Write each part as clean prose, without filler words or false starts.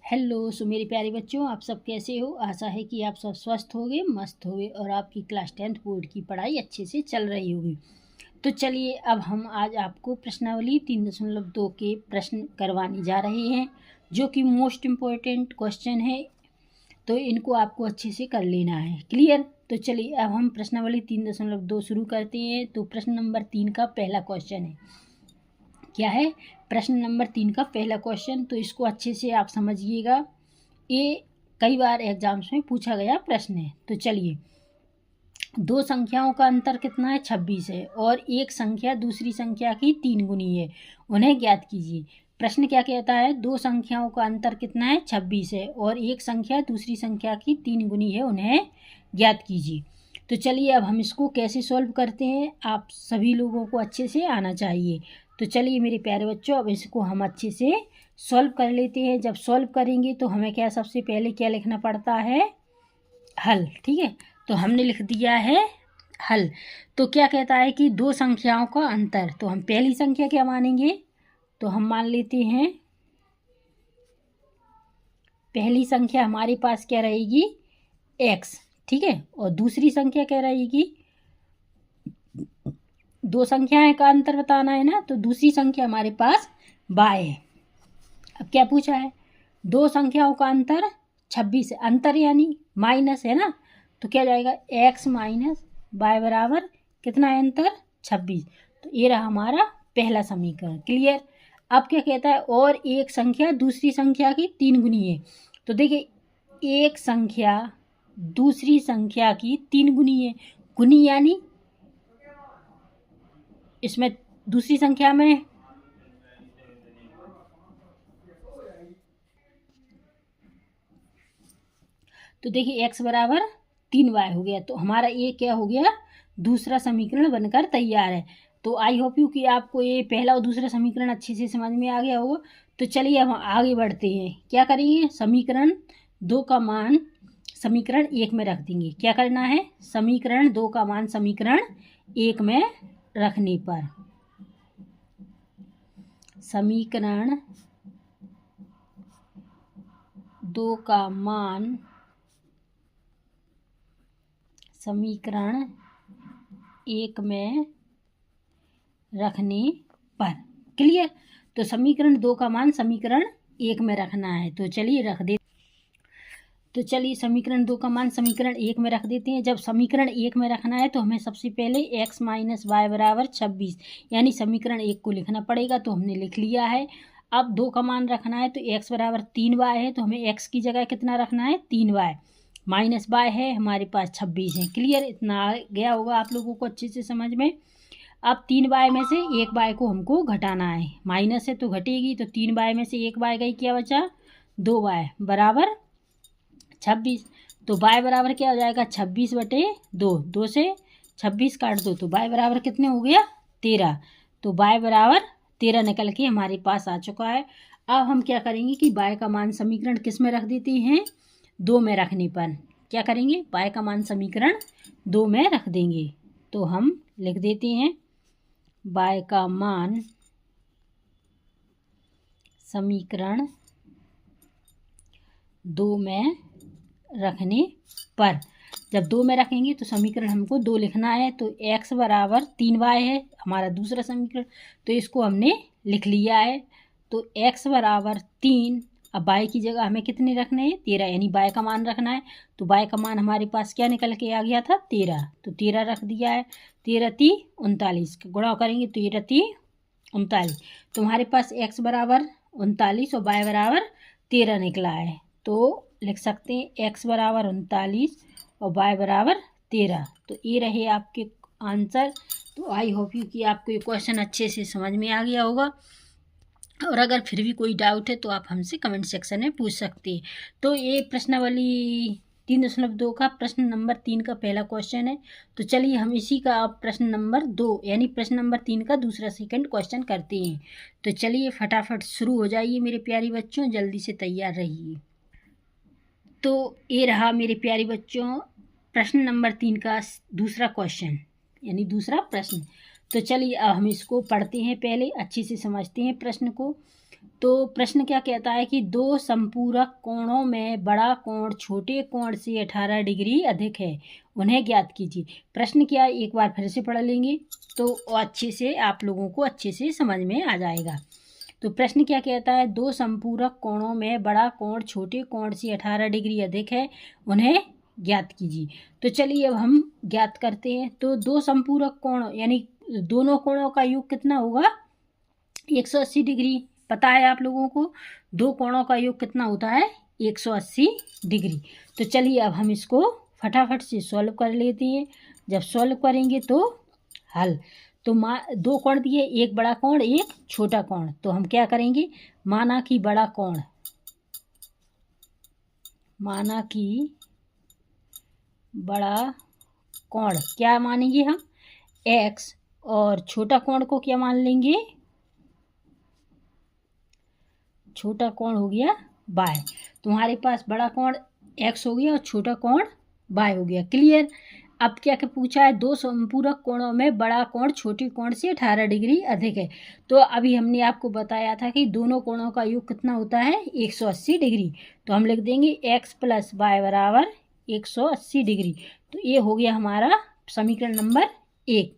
Hello. सो मेरे प्यारे बच्चों, आप सब कैसे हो। आशा है कि आप सब स्वस्थ होगे, मस्त होगे और आपकी क्लास 10th बोर्ड की पढ़ाई अच्छे से चल रही होगी। तो चलिए अब हम आज आपको प्रश्नावली 3.2 के प्रश्न करवाने जा रहे हैं, जो कि मोस्ट इम्पोर्टेंट क्वेश्चन है। तो इनको आपको अच्छे से कर लेना है। क्लियर। तो चलिए अब हम प्रश्नावली 3.2 शुरू करते हैं। तो प्रश्न नंबर 3 का पहला क्वेश्चन है। क्या है? प्रश्न नंबर 3 का पहला क्वेश्चन। तो इसको अच्छे से आप समझिएगा, ये कई बार एग्जाम्स में पूछा गया प्रश्न है। तो चलिए, दो संख्याओं का अंतर कितना है? 26 है और एक संख्या दूसरी संख्या की 3 गुनी है, उन्हें ज्ञात कीजिए। प्रश्न क्या कहता है? दो संख्याओं का अंतर कितना है? 26 है और एक संख्या दूसरी संख्या की 3 गुनी है, उन्हें ज्ञात कीजिए। तो चलिए अब हम इसको कैसे सॉल्व करते हैं, आप सभी लोगों को अच्छे से आना चाहिए। तो चलिए मेरे प्यारे बच्चों, अब इसको हम अच्छे से सॉल्व कर लेते हैं। जब सॉल्व करेंगे तो हमें क्या सबसे पहले क्या लिखना पड़ता है? हल। ठीक है, तो हमने लिख दिया है हल। तो क्या कहता है कि दो संख्याओं का अंतर। तो हम पहली संख्या क्या मानेंगे? तो हम मान लेते हैं पहली संख्या हमारे पास क्या रहेगी? x। ठीक है, और दूसरी संख्या क्या रहेगी? दो संख्याएं का अंतर बताना है ना, तो दूसरी संख्या हमारे पास y है। अब क्या पूछा है? दो संख्याओं का अंतर 26 है, अंतर यानी माइनस है ना, तो क्या जाएगा? x माइनस y बराबर कितना है अंतर? 26। तो ये रहा हमारा पहला समीकरण। क्लियर। अब क्या कहता है? और एक संख्या दूसरी संख्या की 3 गुनी है। तो देखिए, एक संख्या दूसरी संख्या की 3 गुनी है। गुनी यानी इसमें दूसरी संख्या में तो देखिए x बराबर 3y हो गया। तो हमारा ये क्या हो गया? दूसरा समीकरण बनकर तैयार है। तो आई होप यू कि आपको ये पहला और दूसरा समीकरण अच्छे से समझ में आ गया होगा। तो चलिए अब हम आगे बढ़ते हैं। क्या करेंगे? समीकरण 2 का मान समीकरण 1 में रख देंगे। क्या करना है? समीकरण 2 का मान समीकरण 1 में रखने पर समीकरण 2 का मान समीकरण 1 में रखने पर। क्लियर। तो समीकरण 2 का मान समीकरण 1 में रखना है। तो चलिए रख दे। तो चलिए समीकरण 2 का मान समीकरण 1 में रख देते हैं। जब समीकरण 1 में रखना है तो हमें सबसे पहले x माइनस वाई बराबर 26 यानी समीकरण 1 को लिखना पड़ेगा। तो हमने लिख लिया है। अब 2 का मान रखना है तो x बराबर 3y है, तो हमें x की जगह कितना रखना है? 3y माइनस y है हमारे पास 26 है। क्लियर। इतना आ गया होगा आप लोगों को अच्छे से समझ में। अब 3y में से 1y को हमको घटाना है। माइनस है तो घटेगी, तो 3y में से 1y गई, क्या बचा? 2y बराबर 26। तो y बराबर क्या हो जाएगा? 26/2। 2 से 26 काट दो तो y बराबर कितने हो गया? 13। तो y बराबर 13 निकल के हमारे पास आ चुका है। अब हम क्या करेंगे कि y का मान समीकरण किस में रख देते हैं? 2 में रखने पर क्या करेंगे? y का मान समीकरण 2 में रख देंगे। तो हम लिख देते हैं y का मान समीकरण 2 में रखने पर। जब 2 में रखेंगे तो समीकरण हमको 2 लिखना है। तो x बराबर 3y है हमारा दूसरा समीकरण, तो इसको हमने लिख लिया है। तो x बराबर 3। अब y की जगह हमें कितने रखने हैं? 13, यानी y का मान रखना है। तो y का मान हमारे पास क्या निकल के आ गया था? 13। तो 13 रख दिया है। 13 × 39 गुणा करेंगे तो 13 × 39। तो हमारे पास x बराबर 39 और y बराबर 13 निकला है। तो लिख सकते हैं x बराबर 39 और y बराबर 13। तो ये रहे आपके आंसर। तो आई होप यू कि आपको ये क्वेश्चन अच्छे से समझ में आ गया होगा, और अगर फिर भी कोई डाउट है तो आप हमसे कमेंट सेक्शन में पूछ सकते हैं। तो ये प्रश्नावली 3.2 का प्रश्न नंबर 3 का पहला क्वेश्चन है। तो चलिए हम इसी का अब प्रश्न नंबर 2 यानी प्रश्न नंबर 3 का दूसरा सेकंड क्वेश्चन करते हैं। तो चलिए फटाफट शुरू हो जाइए मेरे प्यारे बच्चों, जल्दी से तैयार रहिए। तो ये रहा मेरे प्यारे बच्चों प्रश्न नंबर 3 का दूसरा क्वेश्चन यानी दूसरा प्रश्न। तो चलिए अब हम इसको पढ़ते हैं, पहले अच्छे से समझते हैं प्रश्न को। तो प्रश्न क्या कहता है कि दो संपूरक कोणों में बड़ा कोण छोटे कोण से 18 डिग्री अधिक है, उन्हें ज्ञात कीजिए। प्रश्न क्या है, एक बार फिर से पढ़ लेंगे तो अच्छे से आप लोगों को अच्छे से समझ में आ जाएगा। तो प्रश्न क्या कहता है, दो संपूरक कोणों में बड़ा कोण छोटे कोण से 18 डिग्री अधिक है, उन्हें ज्ञात कीजिए। तो चलिए अब हम ज्ञात करते हैं। तो दो संपूरक कोण यानी दोनों कोणों का योग कितना होगा, 180 डिग्री। पता है आप लोगों को दो कोणों का योग कितना होता है, 180 डिग्री। तो चलिए अब हम इसको फटाफट से सॉल्व कर लेते हैं। जब सॉल्व करेंगे तो हल, तो दो कोण दिए, एक बड़ा कोण एक छोटा कोण। तो हम क्या करेंगे, माना कि बड़ा कोण क्या मानेंगे हम, x, और छोटा कोण को क्या मान लेंगे, छोटा कोण हो गया y। तुम्हारे पास बड़ा कोण x हो गया और छोटा कोण y हो गया। क्लियर। अब क्या क्या पूछा है, दो संपूरक कोणों में बड़ा कोण छोटे कोण से 18 डिग्री अधिक है। तो अभी हमने आपको बताया था कि दोनों कोणों का योग कितना होता है, 180 डिग्री। तो हम लिख देंगे x + y बराबर 180 डिग्री। तो ये हो गया हमारा समीकरण नंबर 1।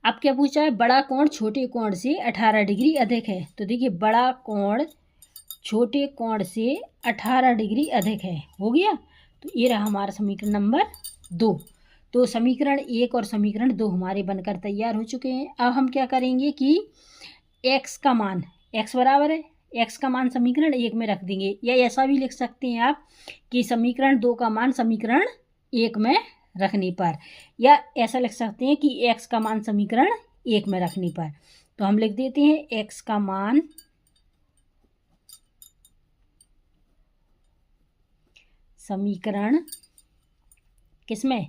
अब क्या पूछा है, बड़ा कोण छोटे कोण से 18 डिग्री अधिक है। तो देखिए बड़ा कोण छोटे कोण से 18 डिग्री अधिक है, हो गया। तो ये रहा हमारा समीकरण नंबर 2। तो समीकरण 1 और समीकरण 2 हमारे बनकर तैयार हो चुके हैं। अब हम क्या करेंगे कि x का मान, x बराबर है, x का मान समीकरण 1 में रख देंगे, या ऐसा भी लिख सकते हैं आप कि समीकरण 2 का मान समीकरण 1 में रखने पर, या ऐसा लिख सकते हैं कि x का मान समीकरण 1 में रखने पर। तो हम लिख देते हैं x का मान समीकरण किसमें,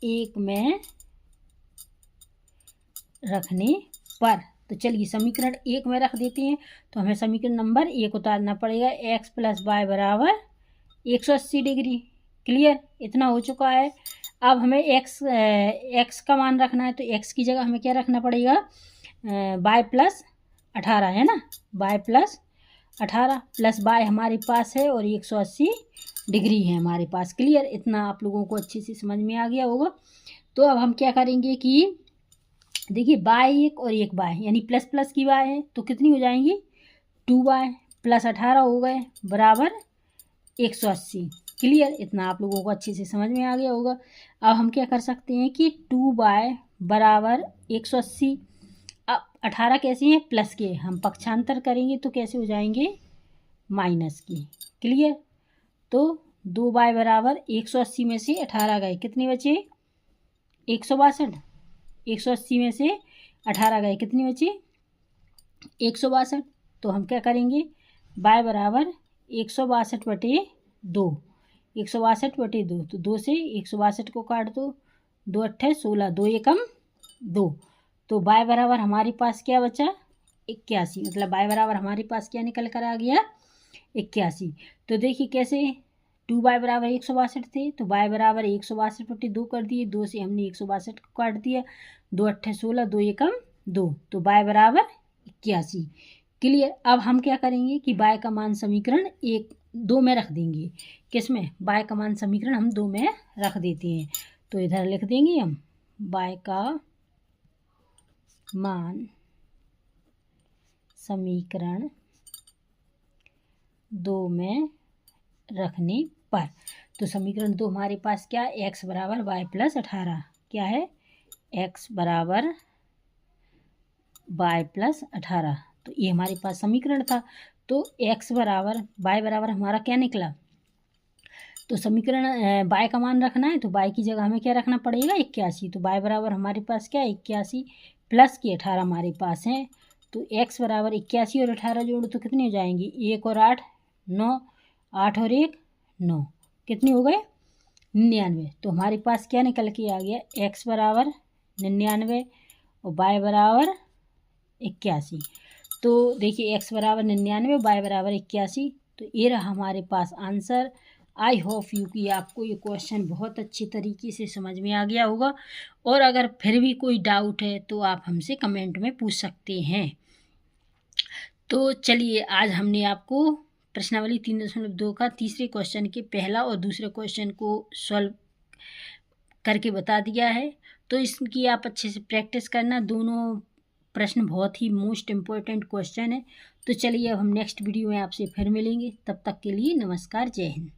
1 में रखने पर। तो चलिए समीकरण 1 में रख देते हैं। तो हमें समीकरण नंबर 1 उतारना पड़ेगा, x + y बराबर 180 डिग्री। क्लियर, इतना हो चुका है। अब हमें x का मान रखना है, तो x की जगह हमें क्या रखना पड़ेगा, y + 18 है ना, y + 18 + y हमारे पास है और 180 डिग्री है हमारे पास। क्लियर, इतना आप लोगों को अच्छे से समझ में आ गया होगा। तो अब हम क्या करेंगे कि देखिए y1 और 1 y यानी प्लस की y है, तो कितनी हो जाएंगी, 2y + 18 हो गए बराबर 180। क्लियर, इतना आप लोगों को अच्छे से समझ में आ गया होगा। अब हम क्या कर सकते हैं कि 2y बराबर 180, अब 18 कैसे हैं, प्लस के, हम पक्षांतर करेंगे तो कैसे हो जाएंगे, माइनस के। क्लियर, तो 2y बराबर 180 में से 18 गए, कितने बचे, 162। 180 में से 18 गए, कितने बचे, 162। तो हम क्या करेंगे, y बराबर 162/2, 162/2। तो 2 से 162 को काट दो, 2 × 8 = 16, 2 एकम 2। तो y बराबर हमारे पास क्या बचा, 81। मतलब y बराबर हमारे पास क्या निकल कर आ गया, 81। तो देखिए कैसे, 2y बराबर 162 थे, तो y बराबर 162/2 कर दिए, 2 से हमने 162 को काट दिया, 2 × 8 = 16, 2 एकम 2। तो y बराबर 81। क्लियर। अब हम क्या करेंगे कि y का मान समीकरण 2 में रख देंगे। किस में, y का मान समीकरण हम 2 में रख देते हैं। तो इधर लिख देंगे हम y का मान समीकरण 2 में रखने पर। तो समीकरण 2 हमारे पास क्या, x बराबर y + 18, क्या है, x बराबर y + 18। तो ये हमारे पास समीकरण था। तो x बराबर y बराबर हमारा क्या निकला, तो समीकरण y का मान रखना है, तो y की जगह हमें क्या रखना पड़ेगा, 81। तो y बराबर हमारे पास क्या है, 81 + के 18 हमारे पास है। तो x बराबर 81 और 18 जोड़ो तो कितने हो जाएंगी, 1 और 8 9, 8 और 1 9, कितने हो गए, 99। तो हमारे पास क्या निकल के आ गया, x बराबर 99 और y बराबर 81। तो देखिए x बराबर 99, y बराबर 81। तो ये रहा हमारे पास आंसर। आई होप यू कि आपको ये क्वेश्चन बहुत अच्छे तरीके से समझ में आ गया होगा, और अगर फिर भी कोई डाउट है तो आप हमसे कमेंट में पूछ सकते हैं। तो चलिए, आज हमने आपको प्रश्नावली 3.2 का तीसरे क्वेश्चन के पहला और दूसरे क्वेश्चन को सॉल्व करके बता दिया है। तो इसकी आप अच्छे से प्रैक्टिस करना, दोनों प्रश्न बहुत ही मोस्ट इम्पोर्टेंट क्वेश्चन है। तो चलिए, अब हम नेक्स्ट वीडियो में आपसे फिर मिलेंगे। तब तक के लिए नमस्कार, जय हिंद।